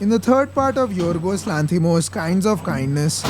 In the third part of Yorgos Lanthimos' Kinds of Kindness,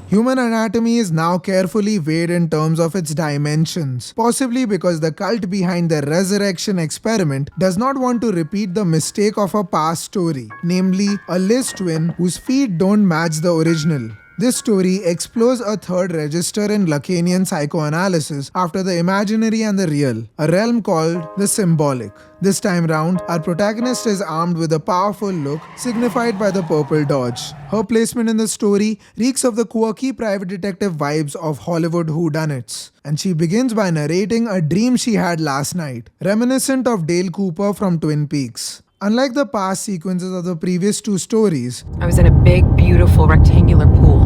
human anatomy is now carefully weighed in terms of its dimensions, possibly because the cult behind the resurrection experiment does not want to repeat the mistake of a past story, namely a Liz twin whose feet don't match the original. This story explores a third register in Lacanian psychoanalysis after the imaginary and the real, a realm called the symbolic. This time round, our protagonist is armed with a powerful look signified by the purple dodge. Her placement in the story reeks of the quirky private detective vibes of Hollywood whodunits, and she begins by narrating a dream she had last night, reminiscent of Dale Cooper from Twin Peaks. Unlike the past sequences of the previous two stories, I was in a big, beautiful rectangular pool.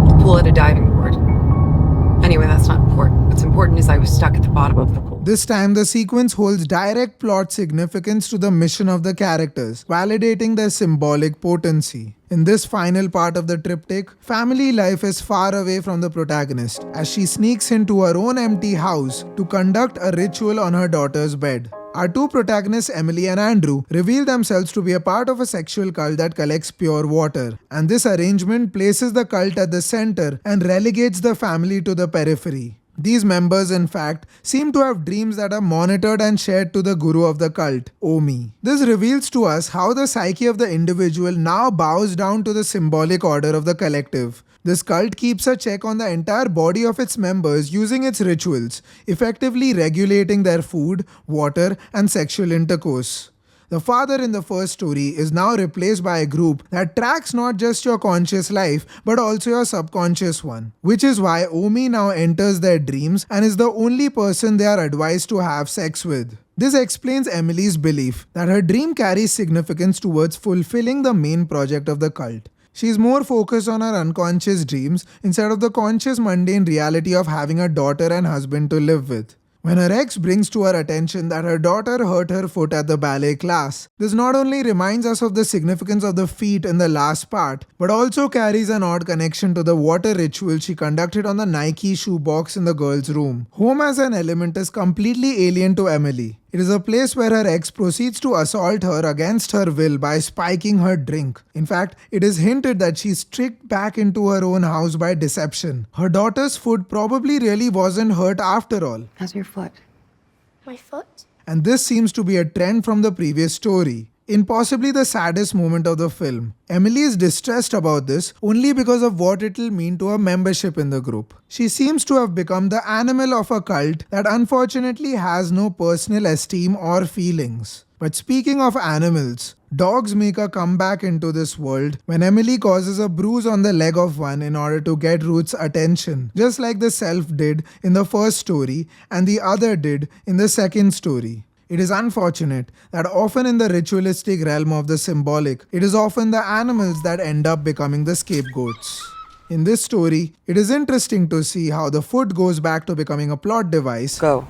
The pool had a diving board. Anyway, that's not important. What's important is I was stuck at the bottom of the pool. this time the sequence holds direct plot significance to the mission of the characters, validating their symbolic potency. In this final part of the triptych, family life is far away from the protagonist as she sneaks into her own empty house to conduct a ritual on her daughter's bed. Our two protagonists, Emily and Andrew, reveal themselves to be a part of a sexual cult that collects pure water, and this arrangement places the cult at the center and relegates the family to the periphery. These members, in fact, seem to have dreams that are monitored and shared to the guru of the cult, Omi. This reveals to us how the psyche of the individual now bows down to the symbolic order of the collective. This cult keeps a check on the entire body of its members using its rituals, effectively regulating their food, water, and sexual intercourse. The father in the first story is now replaced by a group that tracks not just your conscious life but also your subconscious one, which is why Omi now enters their dreams and is the only person they are advised to have sex with. This explains Emily's belief that her dream carries significance towards fulfilling the main project of the cult. She is more focused on her unconscious dreams instead of the conscious mundane reality of having a daughter and husband to live with. When her ex brings to her attention that her daughter hurt her foot at the ballet class, this not only reminds us of the significance of the feet in the last part, but also carries an odd connection to the water ritual she conducted on the Nike shoebox in the girl's room. Home as an element is completely alien to Emily. It is a place where her ex proceeds to assault her against her will by spiking her drink. In fact, it is hinted that she is tricked back into her own house by deception. Her daughter's foot probably really wasn't hurt after all. How's your foot? My foot? And this seems to be a trend from the previous story. In possibly the saddest moment of the film, Emily is distressed about this only because of what it'll mean to her membership in the group. She seems to have become the animal of a cult that unfortunately has no personal esteem or feelings. But speaking of animals, dogs make a comeback into this world when Emily causes a bruise on the leg of one in order to get Ruth's attention, just like the self did in the first story and the other did in the second story. It is unfortunate that often in the ritualistic realm of the symbolic, it is often the animals that end up becoming the scapegoats. In this story, it is interesting to see how the foot goes back to becoming a plot device, Go.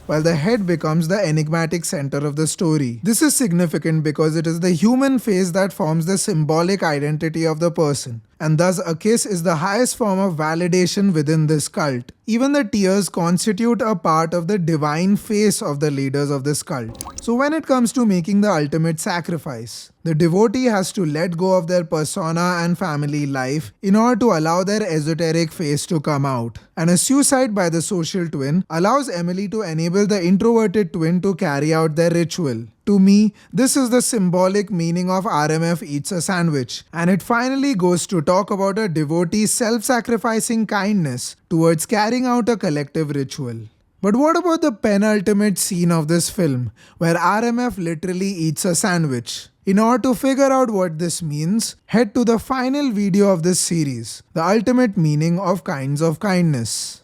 while the head becomes the enigmatic center of the story. This is significant because it is the human face that forms the symbolic identity of the person, and thus a kiss is the highest form of validation within this cult. Even the tears constitute a part of the divine face of the leaders of this cult. So when it comes to making the ultimate sacrifice, the devotee has to let go of their persona and family life in order to allow their esoteric face to come out. And a suicide by the social twin allows Emily to enable the introverted twin to carry out their ritual. To me, this is the symbolic meaning of RMF eats a sandwich, and it finally goes to talk about a devotee's self-sacrificing kindness towards carrying out a collective ritual. But what about the penultimate scene of this film, where RMF literally eats a sandwich? In order to figure out what this means, head to the final video of this series, The Ultimate Meaning of Kinds of Kindness.